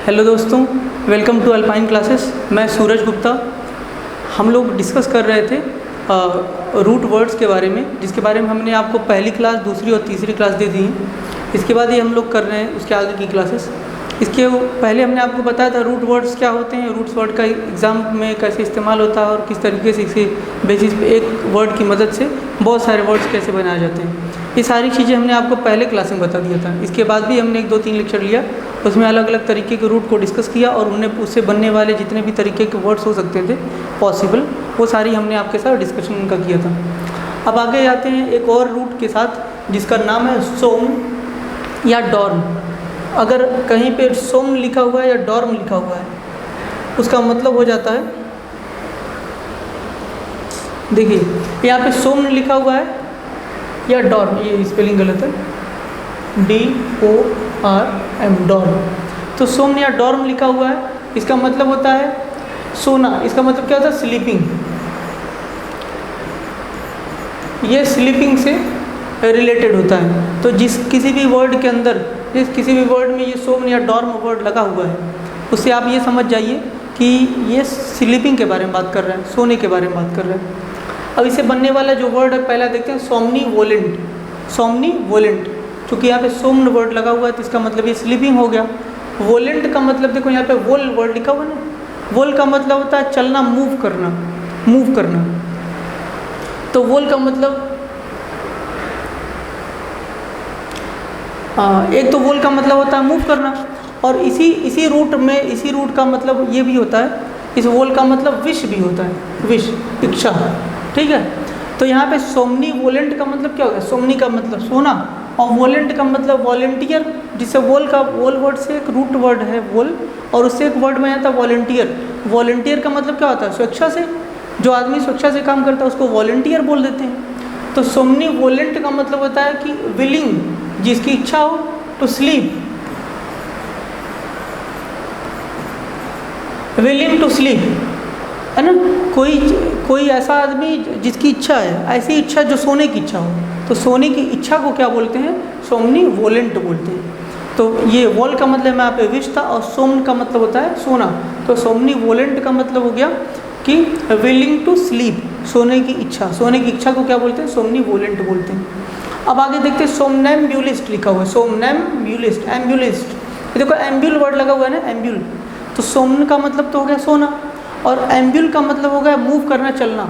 Hello दोस्तों, welcome to alpine classes. मैं सूरज गुप्ता। हम लोग डिस्कस कर रहे थे रूट वर्ड्स के बारे में, जिसके बारे में हमने आपको पहली क्लास, दूसरी और तीसरी क्लास दे दी हैं। इसके बाद ये हम लोग कर रहे हैं उसके आगे की क्लासेस। इसके पहले हमने आपको बताया था रूट वर्ड्स क्या होते हैं, रूट्स वर्ड का एग्ज़ाम में कैसे इस्तेमाल होता है और किस तरीके से इसके बेसिस पे एक वर्ड की मदद से बहुत सारे वर्ड्स कैसे बनाए जाते हैं। ये सारी चीज़ें हमने आपको पहले क्लास में बता दिया था। इसके बाद भी हमने 1-2-3 लेक्चर लिया, उसमें अलग अलग तरीके के रूट को डिस्कस किया और उनने उससे बनने वाले जितने भी तरीके के वर्ड्स हो सकते थे पॉसिबल, वो सारी हमने आपके साथ डिस्कशन उनका किया था। अब आगे जाते हैं एक और रूट के साथ जिसका नाम है सोम या डॉर्म। अगर कहीं पे सोम लिखा हुआ है या डॉर्म लिखा हुआ है, उसका मतलब हो जाता है, देखिए यहाँ पे सोम लिखा हुआ है या डॉर्म, ये स्पेलिंग गलत है, DORM, डॉर्म। तो सोम या डॉर्म लिखा हुआ है, इसका मतलब होता है सोना। इसका मतलब क्या होता है? स्लीपिंग। ये स्लीपिंग से रिलेटेड होता है। तो किसी भी वर्ड के अंदर, किसी भी वर्ड में ये सोम या डॉर्म वर्ड लगा हुआ है, उससे आप ये समझ जाइए कि ये स्लीपिंग के बारे में बात कर रहा है, सोने के बारे में बात कर रहा है। अब इसे बनने वाला जो वर्ड है पहला देखते हैं, सोमनीवोलेंट। सोमनीवोलेंट, चूँकि यहाँ पे सोम वर्ड लगा हुआ है तो इसका मतलब ये स्लीपिंग हो गया। वोलेंट का मतलब देखो यहाँ पे वोल वर्ड लिखा हुआ है ना, वोल का मतलब होता है चलना, मूव करना, मूव करना। तो वोल का मतलब एक तो वोल का मतलब होता है मूव करना, और इसी रूट का मतलब ये भी होता है, इस वोल का मतलब विश भी होता है, विश, इच्छा। ठीक है, तो यहाँ पे सोमनीवोलेंट का मतलब क्या होगा? सोमनी का मतलब सोना और वोलेंट का मतलब वॉलेंटियर, जिससे वोल वर्ड से एक रूट वर्ड है वोल, और उससे एक वर्ड में आता है वॉलेंटियर। वॉलेंटियर का मतलब क्या होता है? स्वेच्छा से, जो आदमी स्वेच्छा से काम करता है उसको वॉलेंटियर बोल देते हैं। तो सोमनीवोलेंट का मतलब होता है कि विलिंग, जिसकी इच्छा हो to sleep, willing to sleep, है ना। कोई ऐसा आदमी जिसकी इच्छा है, ऐसी इच्छा जो सोने की इच्छा हो, तो सोने की इच्छा को क्या बोलते हैं? सोमनीवोलेंट बोलते हैं। तो ये वोल का मतलब यहाँ पे विश था और सोम का मतलब होता है सोना। तो सोमनीवोलेंट का मतलब हो गया कि विलिंग टू स्लीप, सोने की इच्छा। सोने की इच्छा को क्या बोलते हैं? सोमनीवोलेंट बोलते हैं। अब आगे देखते हैं, सोमनैम्ब्यूलिस्ट लिखा हुआ है, सोमनैम्ब्यूलिस्ट, एम्ब्यूलिस्ट। देखो एम्ब्यूल वर्ड लगा हुआ है ना, एम्ब्यूल। तो सोमन का मतलब तो हो गया सोना, और एम्ब्यूल का मतलब हो गया मूव करना, चलना,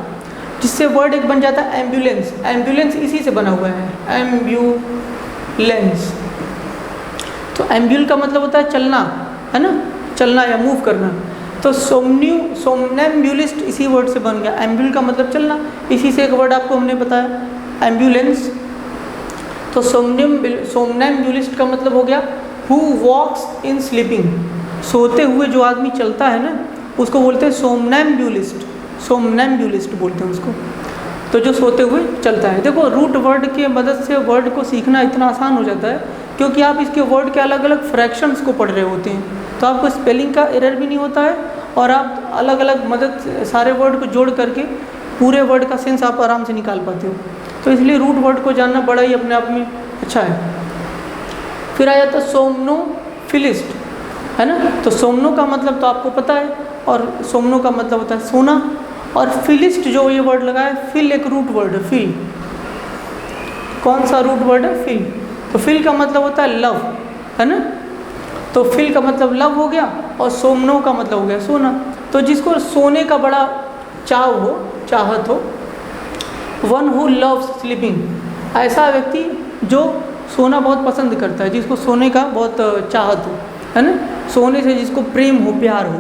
जिससे वर्ड एक बन जाता है एम्बुलेंस। एम्बुलेंस इसी से बना हुआ है, एम्ब्यूलेंस। तो एम्ब्यूल का मतलब होता है चलना, है ना, चलना या मूव करना। तो सोमनैम्ब्यूलिस्ट इसी वर्ड से बन गया। एम्ब्यूल का मतलब चलना, इसी से एक वर्ड आपको हमने बताया, एम्बुलेंस। तो सोमनैम्ब्यूलिस्ट का मतलब हो गया हु वॉक्स इन स्लीपिंग। सोते हुए जो आदमी चलता है ना, उसको बोलते हैं सोमनैम्ब्यूलिस्ट, सोमनैम्ब्यूलिस्ट बोलते हैं उसको। तो जो सोते हुए चलता है। देखो रूट वर्ड की मदद से वर्ड को सीखना इतना आसान हो जाता है, क्योंकि आप इसके वर्ड के अलग अलग फ्रैक्शंस को पढ़ रहे होते हैं, तो आपको स्पेलिंग का एरर भी नहीं होता है, और आप अलग अलग मदद सारे वर्ड को जोड़ करके पूरे वर्ड का सेंस आप आराम से निकाल पाते हो। तो इसलिए रूट वर्ड को जानना बड़ा ही अपने आप में अच्छा है। फिर आ जाता है सोमनोफिलिस्ट, है ना। तो सोमनो का मतलब तो आपको पता है, और सोमनो का मतलब होता है सोना। और फिलिस्ट जो ये वर्ड लगा है, फिल एक रूट वर्ड है, फिल। कौन सा रूट वर्ड है? फिल। तो फिल का मतलब होता है लव, है ना। तो फिल का मतलब लव हो गया, और सोमनो का मतलब हो गया सोना। तो जिसको सोने का बड़ा चाव हो, चाहत हो, वन हु लव्स स्लीपिंग, ऐसा व्यक्ति जो सोना बहुत पसंद करता है, जिसको सोने का बहुत चाहत हो, है ना, सोने से जिसको प्रेम हो, प्यार हो,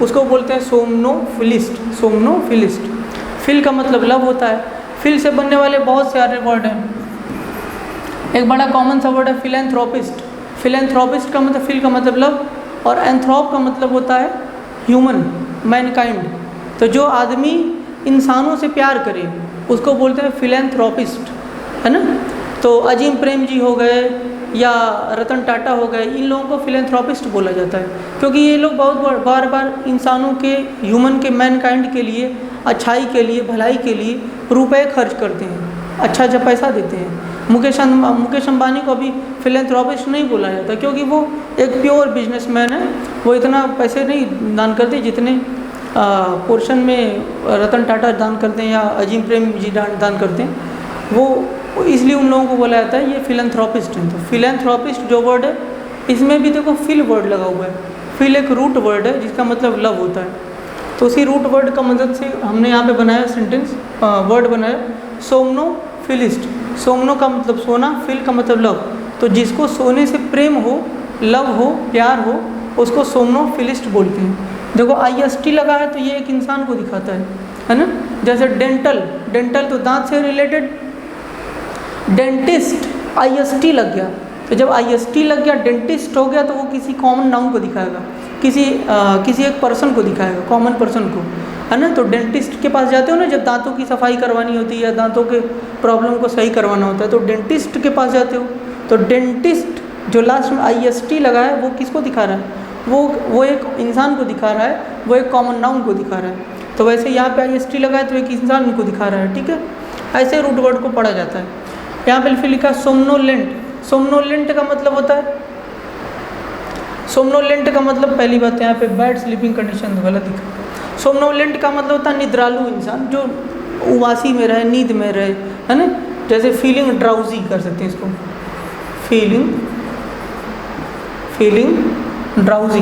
उसको बोलते हैं सोमनोफिलिस्ट, सोमनोफिलिस्ट। फिल का मतलब लव होता है। फिल से बनने वाले बहुत सारे वर्ड हैं। एक बड़ा कॉमन सा वर्ड है फिलैंथ्रोपिस्ट। फिलैंथ्रोपिस्ट का मतलब, फिल का मतलब लव, और एंथ्रोप का मतलब होता है ह्यूमन, मैनकाइंड। तो जो आदमी इंसानों से प्यार करे उसको बोलते हैं फिलैंथ्रोपिस्ट, है ना। तो अजीम प्रेम जी हो गए या रतन टाटा हो गए, इन लोगों को फिलैंथ्रोपिस्ट बोला जाता है, क्योंकि ये लोग बहुत बार बार इंसानों के, ह्यूमन के, मैनकाइंड के लिए, अच्छाई के लिए, भलाई के लिए रुपए खर्च करते हैं, अच्छा पैसा देते हैं। मुकेश अंबानी को अभी फिलेंथ्रोपिस्ट नहीं बोला जाता, क्योंकि वो एक प्योर बिजनेसमैन है। वो इतना पैसे नहीं दान करते जितने पोर्शन में रतन टाटा दान करते हैं या अजीम प्रेम जी दान करते हैं। वो इसलिए उन लोगों को बोला जाता है ये फिलेंथ्रोपिस्ट हैं। तो फिलेंथ्रोपिस्ट जो वर्ड है, इसमें भी देखो फिल वर्ड लगा हुआ है। फिल एक रूट वर्ड है जिसका मतलब लव होता है। तो उसी रूट वर्ड का मदद से हमने यहाँ पे बनाया सेंटेंस, वर्ड बनाया सोमनोफिलिस्ट। सोमनो का मतलब सोना, फिल का मतलब लव। तो जिसको सोने से प्रेम हो, लव हो, प्यार हो, उसको सोमनोफिलिस्ट बोलते हैं। देखो IST लगा है तो ये एक इंसान को दिखाता है ना। जैसे डेंटल, डेंटल तो दांत से रिलेटेड। डेंटिस्ट IST लग गया, तो जब IST लग गया, डेंटिस्ट हो गया, तो वो किसी कॉमन नाउन को दिखाएगा, किसी एक पर्सन को दिखाएगा, कॉमन पर्सन को, है ना। तो डेंटिस्ट के पास जाते हो ना जब दांतों की सफाई करवानी होती है या दांतों के प्रॉब्लम को सही करवाना होता है, तो डेंटिस्ट के पास जाते हो। तो डेंटिस्ट जो लास्ट में IST लगा है वो किसको दिखा रहा है? वो एक इंसान को दिखा रहा है, वो एक कॉमन नाउन को दिखा रहा है। तो वैसे यहाँ पे IST लगा है तो एक इंसान को दिखा रहा है, ठीक है। ऐसे रूट वर्ड को पढ़ा जाता है। यहाँ पे फिर लिखा सोमनोलेंट। सोमनोलेंट का मतलब होता है, सोमनोलेंट का मतलब पहली बात यहाँ पे बैड स्लीपिंग कंडीशन गलत दिखा। सोमनोलेंट का मतलब होता है निद्रालु इंसान, जो उबासी में रहे, नींद में रहे, है ना। जैसे फीलिंग ड्राउजी कर सकते हैं इसको, फीलिंग ड्राउजी,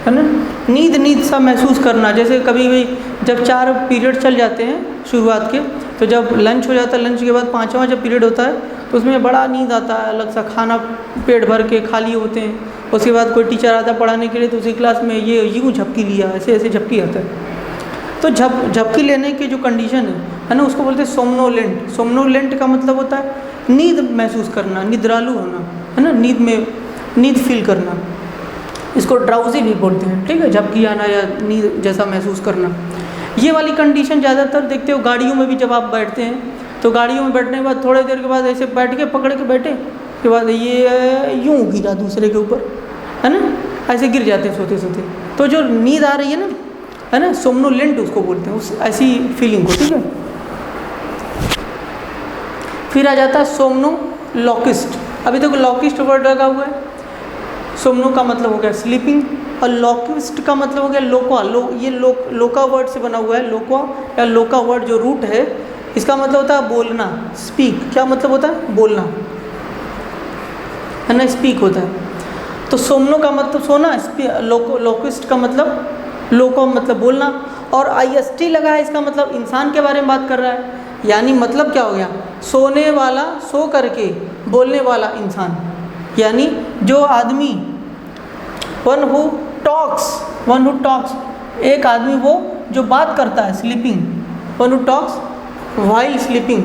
है ना। नींद सा महसूस करना। जैसे कभी भी जब 4 पीरियड चल जाते हैं शुरुआत के, तो जब लंच हो जाता है, लंच के बाद 5वां जब पीरियड होता है तो उसमें बड़ा नींद आता है, अलग सा खाना पेट भर के खाली होते हैं। उसके बाद कोई टीचर आता है पढ़ाने के लिए तो उसी क्लास में ये यूँ झपकी लिया, ऐसे झपकी आता है। तो झपकी लेने की जो कंडीशन है ना, उसको बोलते हैं सोमनोलेंट। सोमनोलेंट का मतलब होता है नींद महसूस करना, निद्रालु होना, है ना, नींद फील करना। इसको ड्राउजी भी बोलते हैं, ठीक है, झपकी आना या नींद जैसा महसूस करना। ये वाली कंडीशन ज़्यादातर देखते हो गाड़ियों में भी। जब आप बैठते हैं तो गाड़ियों में बैठने के बाद थोड़ी देर के बाद ऐसे बैठ के पकड़ के बैठे, उसके बाद ये यूँ गिरा दूसरे के ऊपर, है ना, ऐसे गिर जाते हैं सोते सोते। तो जो नींद आ रही है ना, सोमनोलेंट उसको बोलते हैं, उस ऐसी फीलिंग को, ठीक है। फिर आ जाता है सोमनोलॉकिस्ट। अभी देखो लॉकिस्ट वर्ड लगा हुआ है। सोमनो का मतलब हो गया स्लीपिंग, और लॉकिस्ट का मतलब हो गया लोका। ये लोका वर्ड से बना हुआ है। लोका या लोका वर्ड जो रूट है, इसका मतलब होता है बोलना, स्पीक। क्या मतलब होता है? बोलना, है ना, स्पीक होता है। तो सोमनो का मतलब सोना, लॉकिस्ट का मतलब लोको मतलब बोलना, और IST लगा है, इसका मतलब इंसान के बारे में बात कर रहा है। यानी मतलब क्या हो गया? सोने वाला, सो करके बोलने वाला इंसान, यानी जो आदमी वन हु टॉक्स, एक आदमी वो जो बात करता है, sleeping, one who talks while sleeping.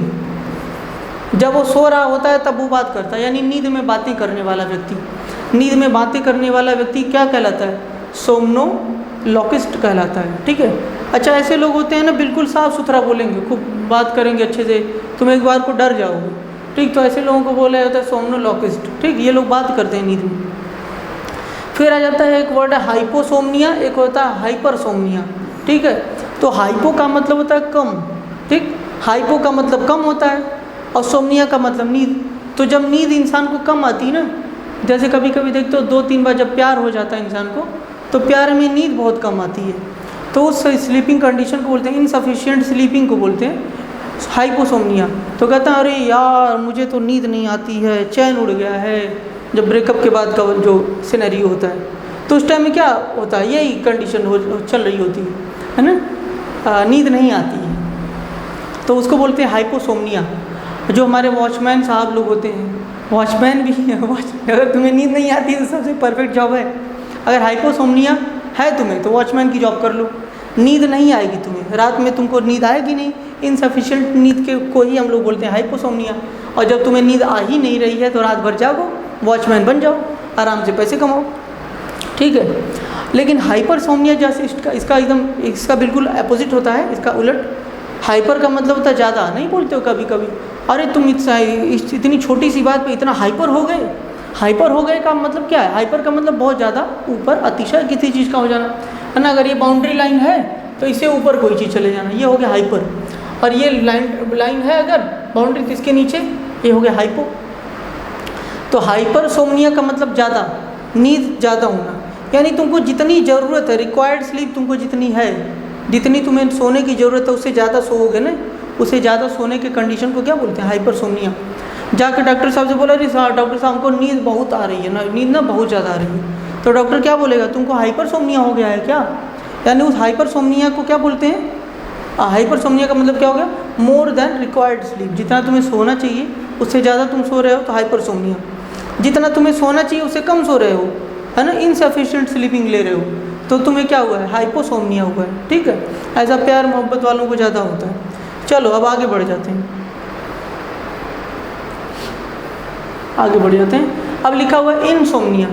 जब वो सो रहा होता है तब वो बात करता है, यानी नींद में बातें करने वाला व्यक्ति। नींद में बातें करने वाला व्यक्ति क्या कहलाता है? सोमनोलॉकिस्ट कहलाता है, ठीक है। अच्छा, ऐसे लोग होते हैं ना, बिल्कुल साफ सुथरा बोलेंगे, खूब बात करेंगे अच्छे से, तुम एक बार को डर जाओगे, ठीक। तो ऐसे लोगों को बोला जाता है सोमनोलॉकिस्ट, ठीक। ये लोग बात करते हैं नींद में। फिर आ जाता है एक वर्ड है हाइपोसोमनिया, एक होता है हाइपरसोमनिया, ठीक है। तो हाइपो का मतलब होता है कम, ठीक। हाइपो का मतलब कम होता है, और सोमनिया का मतलब नींद। तो जब नींद इंसान को कम आती है ना, जैसे कभी कभी देखते हो 2-3 बार जब प्यार हो जाता है इंसान को, तो प्यार में नींद बहुत कम आती है, तो उस स्लीपिंग कंडीशन को बोलते हैं, इनसफिशिएंट स्लीपिंग को बोलते हैं हाइपोसोमनिया। तो कहता है अरे यार मुझे तो नींद नहीं आती है, चैन उड़ गया है। जब ब्रेकअप के बाद का जो सिनेरियो होता है, तो उस टाइम में क्या होता है, यही कंडीशन चल रही होती है ना, नींद नहीं आती है, तो उसको बोलते हैं हाइपोसोमनिया। जो हमारे वॉचमैन साहब लोग होते हैं, वॉचमैन भी अगर तुम्हें नींद नहीं आती तो सबसे परफेक्ट जॉब है। अगर हाइपोसोमनिया है तुम्हें तो वॉचमैन की जॉब कर लो। नींद नहीं आएगी तुम्हें, रात में तुमको नींद आएगी नहीं, इनसफिशिएंट नींद के को ही हम लोग बोलते हैं हाइपोसोमनिया। और जब तुम्हें नींद आ ही नहीं रही है तो रात भर जागो, वॉचमैन बन जाओ, आराम से पैसे कमाओ, ठीक है। लेकिन हाइपरसोमनिया जैसे इसका बिल्कुल अपोजिट होता है, इसका उलट। हाइपर का मतलब होता है ज़्यादा, नहीं बोलते हो कभी कभी, अरे तुम इतनी छोटी सी बात पे इतना हाइपर हो गए। हाइपर हो गए का मतलब क्या है? हाइपर का मतलब बहुत ज़्यादा ऊपर, अतिशय किसी चीज़ का हो जाना, है ना। अगर ये बाउंड्री लाइन है तो इससे ऊपर कोई चीज़ चले जाना, ये हो गया हाइपर। और ये लाइन है अगर बाउंड्री, तो इसके नीचे ये हो गया हाइपो। तो हाइपरसोम्निया का मतलब ज़्यादा, नींद ज़्यादा होना, यानी तुमको जितनी ज़रूरत है, रिक्वायर्ड स्लीप तुमको जितनी है, जितनी तुम्हें सोने की ज़रूरत है उससे ज़्यादा सोओगे ना, उससे ज़्यादा सोने के कंडीशन को क्या बोलते हैं? हाइपरसोम्निया। जाकर डॉक्टर साहब से बोला, अरे साहब डॉक्टर साहब हमको नींद बहुत आ रही है ना, नींद ना बहुत ज़्यादा आ रही है, तो डॉक्टर क्या बोलेगा? तुमको हाइपरसोम्निया हो गया है क्या? यानी उस हाइपरसोम्निया को क्या बोलते हैं? हाइपरसोम्निया का मतलब क्या हो गया? मोर देन रिक्वायर्ड स्लीप, जितना तुम्हें सोना चाहिए उससे ज़्यादा तुम सो रहे हो तो हाइपरसोम्निया, जितना तुम्हें सोना चाहिए उससे कम सो रहे हो, है ना, इनसफिशिएंट स्लीपिंग ले रहे हो, तो तुम्हें क्या हुआ है? हाइपोसोम्निया हुआ है। ठीक है, ऐसा प्यार मोहब्बत वालों को ज़्यादा होता है। चलो अब आगे बढ़ जाते हैं, आगे बढ़ जाते हैं। अब लिखा हुआ है इनसोम्निया।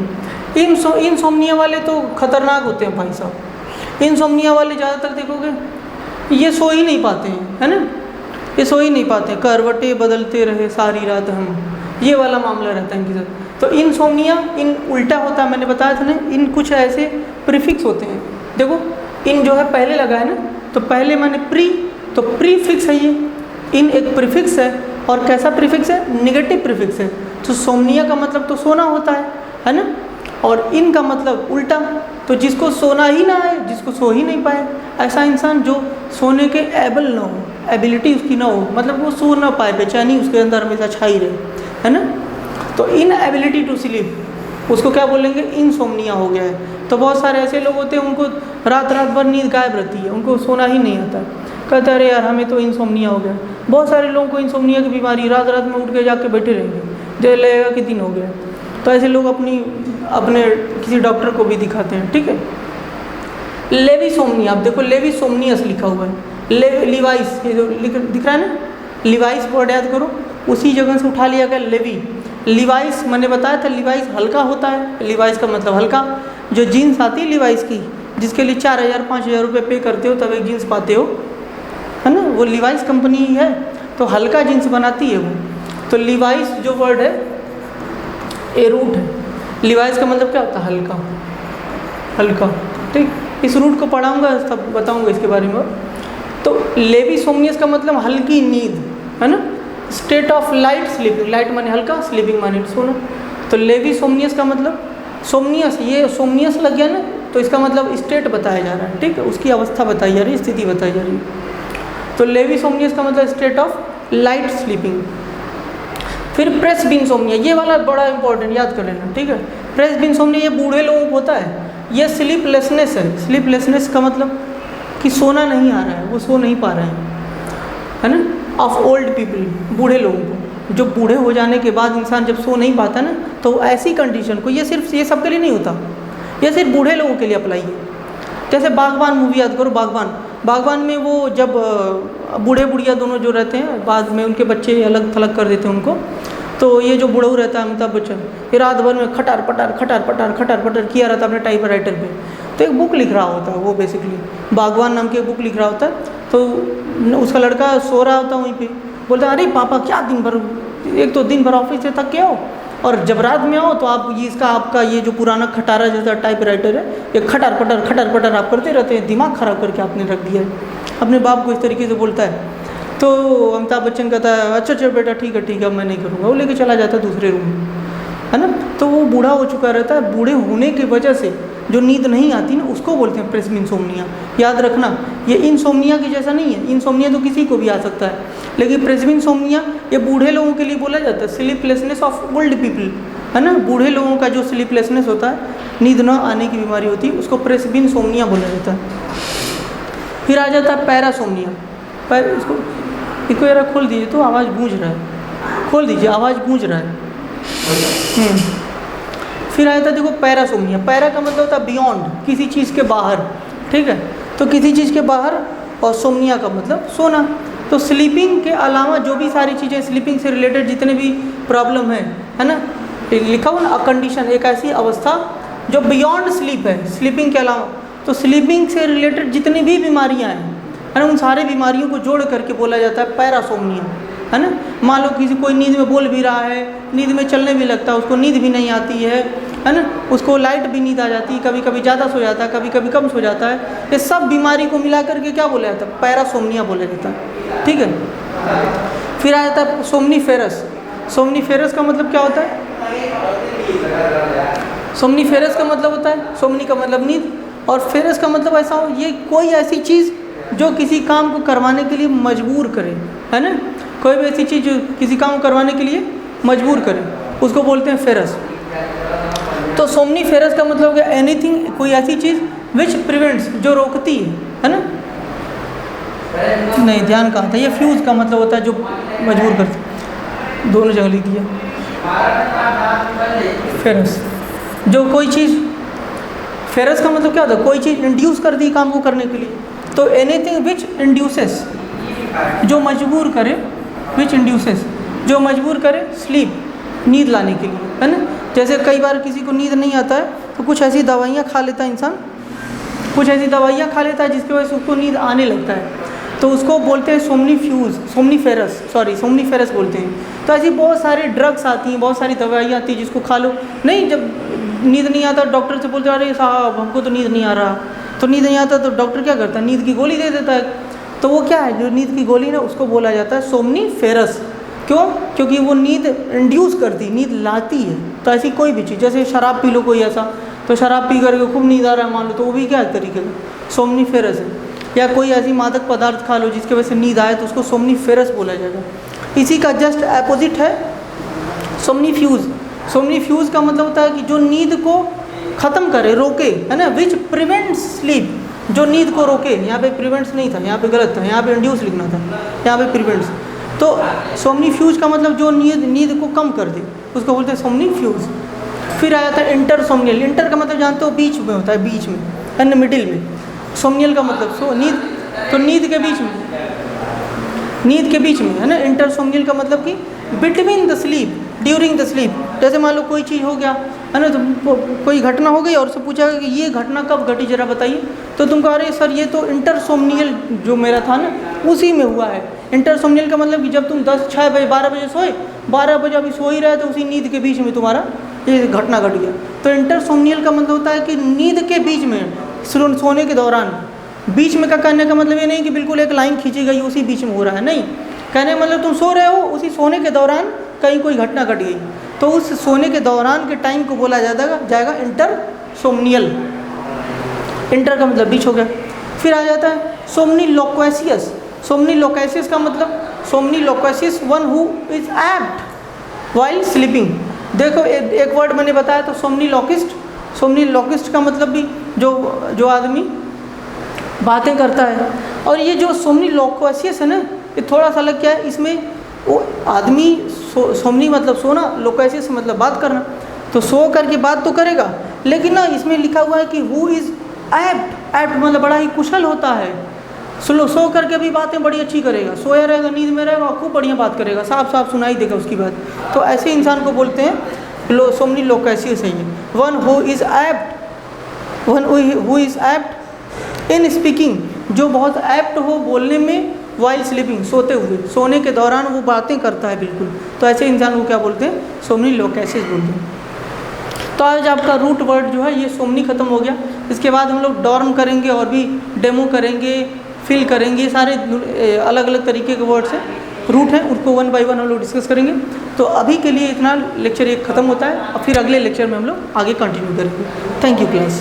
इनसोम्निया वाले तो खतरनाक होते हैं भाई साहब। इनसोम्निया वाले ज़्यादातर देखोगे ये सो ही नहीं पाते हैं, है ना, ये सो ही नहीं पाते, करवटें बदलते रहे सारी रात हम, ये वाला मामला रहता है इनके साथ। तो इनसोम्निया इन उल्टा होता है, मैंने बताया था ना, इन कुछ ऐसे प्रीफिक्स होते हैं। देखो इन जो है पहले लगा है ना, तो पहले मैंने प्री, तो प्रीफिक्स है ये, इन एक प्रीफिक्स है, और कैसा प्रीफिक्स है? नेगेटिव प्रीफिक्स है। तो सोम्निया का मतलब तो सोना होता है ना, और इन का मतलब उल्टा, तो जिसको सोना ही ना आए, जिसको सो ही नहीं पाए, ऐसा इंसान जो सोने के एबल ना हो, एबिलिटी उसकी ना हो, मतलब वो सो ना पाए, बेचैनी उसके अंदर हमेशा छाई रहे, है ना, तो इन एबिलिटी टू स्लीप, उसको क्या बोलेंगे? इनसोम्निया हो गया है। तो बहुत सारे ऐसे लोग होते हैं उनको रात रात भर नींद गायब रहती है, उनको सोना ही नहीं आता, कहते अरे यार हमें तो इनसोम्निया हो गया। बहुत सारे लोगों को इनसोम्निया की बीमारी, रात रात में उठ के जाके बैठे रहेंगे, जो लगेगा कि दिन हो गया। तो ऐसे लोग अपने किसी डॉक्टर को भी दिखाते हैं। ठीक है, लेविसोम्निया, आप देखो लेविसोम्नियस लिखा हुआ है, लिवाइस, ये जो दिख रहा है ना, लिवाइस वर्ड याद करो, उसी जगह से उठा लिया गया लेवी। लिवाइस मैंने बताया था, लिवाइस हल्का होता है, लिवाइस का मतलब हल्का। जो जीन्स आती है लिवाइस की, जिसके लिए 4000-5000 रुपये पे करते हो तब एक जीन्स पाते हो, है ना, वो लिवाइस कंपनी ही है, तो हल्का जीन्स बनाती है वो। तो लिवाइस जो वर्ड है ये रूट है, लिवाइस का मतलब क्या होता है? हल्का, हल्का। ठीक, इस रूट को पढ़ाऊंगा तब बताऊंगा इसके बारे में। तो लेविसोम्नियस का मतलब हल्की नींद, है ना, state of light sleeping, light माने हल्का, स्लीपिंग माने सोना। तो लेविसोम्नियस का मतलब सोम्नियस, ये सोम्नियस लग गया ना, तो इसका मतलब स्टेट बताया जा रहा है। ठीक है, उसकी अवस्था बताई जा रही है, स्थिति बताई जा रही है। तो लेविसोम्नियस का मतलब स्टेट ऑफ लाइट स्लीपिंग। फिर प्रेसबिन्सोम्निया, ये वाला बड़ा इंपॉर्टेंट, याद कर लेना। ठीक है, प्रेसबिन्सोम्निया ये बूढ़े लोगों को होता है, ये स्लीपलेसनेस है। स्लीपलेसनेस का मतलब कि सोना नहीं आ रहा है, वो सो नहीं पा रहे हैं, है ना, ऑफ ओल्ड पीपल, बूढ़े लोगों को। जो बूढ़े हो जाने के बाद इंसान जब सो नहीं पाता ना, तो ऐसी कंडीशन को, ये सिर्फ ये सबके लिए नहीं होता, ये सिर्फ बूढ़े लोगों के लिए अप्लाई है। जैसे बागबान मूवी याद करो, बागबान में वो जब बूढ़े बुढ़िया दोनों जो रहते हैं, बाद में उनके बच्चे अलग थलग कर देते हैं उनको, तो ये जो बूढ़ऊ रहता है अमिताभ बच्चन, ये रात भर में खटार पटार किया रहता है अपने टाइपराइटर पे। तो एक बुक लिख रहा होता है वो, बेसिकली बागवान नाम की एक बुक लिख रहा होता है। तो उसका लड़का सो रहा होता है वहीं पे, बोलता है अरे पापा क्या दिन भर, एक तो दिन भर ऑफिस से थक के आओ, और जब रात में आओ तो आप ये आपका ये जो पुराना खटारा जैसा टाइपराइटर है, ये खटार पटार आप करते रहते हैं, दिमाग ख़राब करके आपने रख दिया है। अपने बाप को इस तरीके से बोलता है। तो अमिताभ बच्चन कहता है अच्छा बेटा ठीक है अब मैं नहीं करूँगा, वो लेके चला जाता है दूसरे रूम में, है ना। तो वो बूढ़ा हो चुका रहता है, बूढ़े होने की वजह से जो नींद नहीं आती ना, उसको बोलते हैं प्रेसबिन्सोम्निया। याद रखना, ये इनसोम्निया की जैसा नहीं है, इनसोम्निया तो किसी को भी आ सकता है, लेकिन प्रेसबिन्सोम्निया ये बूढ़े लोगों के लिए बोला जाता है। स्लीपलेसनेस ऑफ ओल्ड पीपल, है ना, बूढ़े लोगों का जो स्लीपलेसनेस होता है, नींद न आने की बीमारी होती है, उसको प्रेसबिन्सोम्निया बोला जाता है। फिर आ जाता है पैरासोम्निया। इसको जरा खोल दीजिए तो आवाज़ गूंज रहा है, खोल दीजिए, आवाज़ गूंज रहा है। फिर आया था देखो पैरासोम्निया। पैरा का मतलब होता है बियॉन्ड, किसी चीज़ के बाहर, ठीक है, तो किसी चीज़ के बाहर, और सोम्निया का मतलब सोना। तो स्लीपिंग के अलावा जो भी सारी चीज़ें स्लीपिंग से रिलेटेड जितने भी प्रॉब्लम है ना, लिखा हुआ ना, अ कंडीशन, एक ऐसी अवस्था जो बियॉन्ड स्लीप है, स्लीपिंग के अलावा। तो स्लीपिंग से रिलेटेड जितनी भी बीमारियाँ हैं, है ना, उन सारी बीमारियों को जोड़ करके बोला जाता है पैरासोम्निया, है ना। मान लो किसी कोई नींद में बोल भी रहा है, नींद में चलने भी लगता है, उसको नींद भी नहीं आती है ना, उसको लाइट भी नींद आ जाती है, कभी कभी ज़्यादा सो जाता है, कभी कभी कम सो जाता है। ये सब बीमारी को मिला करके क्या बोला जाता है? पैरासोम्निया बोला जाता है। ठीक है। फिर आ जाता है सोमनीफेरस। सोमनीफेरस का मतलब क्या होता है? सोमनीफेरस का मतलब होता है, सोमनी का मतलब नींद, और फेरस का मतलब ऐसा हो, ये कोई ऐसी चीज़ जो किसी काम को करवाने के लिए मजबूर करे, है ना। कोई भी ऐसी चीज़ जो किसी काम को करवाने के लिए मजबूर करे, उसको बोलते हैं फेरस। तो सोमनीफेरस का मतलब हो गया एनीथिंग, कोई ऐसी चीज़ विच प्रिवेंट्स, जो रोकती है ना। नहीं, ध्यान कहाँ था, ये फ्यूज़ का मतलब होता है जो मजबूर करती, दोनों जगह लिख दिया। फेरस, जो कोई चीज़, फेरस का मतलब क्या होता है? कोई चीज़ इंड्यूस कर दी काम को करने के लिए। तो एनीथिंग विच इंड्यूसेस, जो मजबूर करे, विच इंड्यूसेस, जो मजबूर करे स्लीप, नींद लाने के लिए, है ना। जैसे कई बार किसी को नींद नहीं आता है तो कुछ ऐसी दवाइयाँ खा लेता है इंसान, कुछ ऐसी दवाइयाँ खा लेता है जिसकी वजह से उसको नींद आने लगता है, तो उसको बोलते हैं सोमनीफेरस बोलते हैं। तो ऐसी बहुत सारी ड्रग्स आती हैं, बहुत सारी दवाइयाँ आती हैं जिसको खा लो, नहीं जब नींद नहीं आता डॉक्टर से बोलते अरे साहब हमको तो नींद नहीं आ रहा, तो नींद नहीं आता तो डॉक्टर क्या करता है? नींद की गोली दे देता है। तो वो क्या है, जो नींद की गोली ना, उसको बोला जाता है सोमनीफेरस। क्यों? क्योंकि वो नींद इंड्यूस करती, नींद लाती है। तो ऐसी कोई भी चीज़, जैसे शराब पी लो कोई ऐसा, तो शराब पी करके खूब नींद आ रहा है मान लो, तो वो भी क्या तरीके का सोमनीफेरस है। या कोई ऐसी मादक पदार्थ खा लो जिसकी वजह से नींद आए, तो उसको सोमनीफेरस बोला जाएगा। इसी का जस्ट अपोजिट है सोमनीफ्यूज। सोमनीफ्यूज का मतलब होता है कि जो नींद को ख़त्म करे, रोके, है ना। विच प्रिवेंट्स स्लीप, जो नींद को रोके। यहाँ पे प्रिवेंट्स नहीं था, यहाँ पे गलत था, यहाँ पे इंड्यूस लिखना था, यहाँ पे प्रिवेंट्स। तो सोमनीफ्यूज का मतलब जो नींद को कम कर दे, उसको बोलते हैं सोमनीफ्यूज। फिर आया था इंटरसोमनियल। इंटर का मतलब जानते हो बीच में होता है, बीच में, है ना, मिडिल में। सोमनियल का मतलब नींद, तो नींद के बीच में, नींद के बीच में, है ना। इंटरसोमनियल का मतलब कि between the sleep, during the sleep. जैसे मान लो कोई चीज़ हो गया, है ना, तो कोई घटना हो गई और उससे पूछा कि ये घटना कब घटी जरा बताइए, तो तुम कह रहे सर ये तो इंटरसोमनियल जो मेरा था ना उसी में हुआ है। इंटरसोमनियल का मतलब कि जब तुम 10, 6 बजे, 12 बजे सोए, 12 बजे अभी सो ही रहे, तो उसी नींद के बीच में तुम्हारा ये घटना घट गया। तो इंटरसोमनियल का मतलब होता है कि नींद के बीच में, सोने के दौरान। बीच में का कहने का मतलब ये नहीं कि बिल्कुल एक लाइन खींची गई उसी बीच में हो रहा है, नहीं। कहने का मतलब तुम सो रहे हो, उसी सोने के दौरान कहीं कोई घटना घट गई, तो उस सोने के दौरान के टाइम को बोला जाएगा इंटरसोमनियल। इंटर का मतलब बीच हो गया। फिर आ जाता है सोमनीलोक्वेसियस। सोमनीलोक्वेसियस का मतलब, somniloquacious one who is apt while sleeping. देखो एक वर्ड मैंने बताया तो सोमनीलोकिस्ट। सोमनीलोकिस्ट का मतलब भी जो आदमी बातें करता है। और ये जो सोमनीलोक्वेसियस है ना, ये थोड़ा सा अलग क्या है, इसमें वो आदमी सोमनी मतलब सोना, लोक्वेसियस मतलब बात करना, तो सो करके बात तो करेगा, लेकिन ना इसमें लिखा हुआ है कि हु इज़ एप्ट। एप्ट मतलब बड़ा ही कुशल होता है, सो करके भी बातें बड़ी अच्छी करेगा, सोया रहेगा, नींद में रहेगा, खूब बढ़िया बात करेगा, साफ साफ सुनाई देगा उसकी बात। तो ऐसे इंसान को बोलते हैं सोमनीलोक्वेसियस है ये। One who is apt in speaking, जो बहुत एप्ट हो बोलने में, वाइल स्लीपिंग सोते हुए, सोने के दौरान वो बातें करता है बिल्कुल, तो ऐसे इंसान को क्या बोलते हैं? सोमनीलोक्वेसियस बोलते हैं। तो आज आपका रूट वर्ड जो है ये सोमनी खत्म हो गया। इसके बाद हम लोग डॉर्म करेंगे और भी डेमो करेंगे, फिल करेंगे, सारे अलग अलग तरीके के वर्ड्स हैं, रूट हैं, उनको 1 बाय 1 हम लोग डिस्कस करेंगे। तो अभी के लिए इतना, लेक्चर 1 खत्म होता है, और फिर अगले लेक्चर में हम लोग आगे कंटिन्यू करेंगे। Thank you class.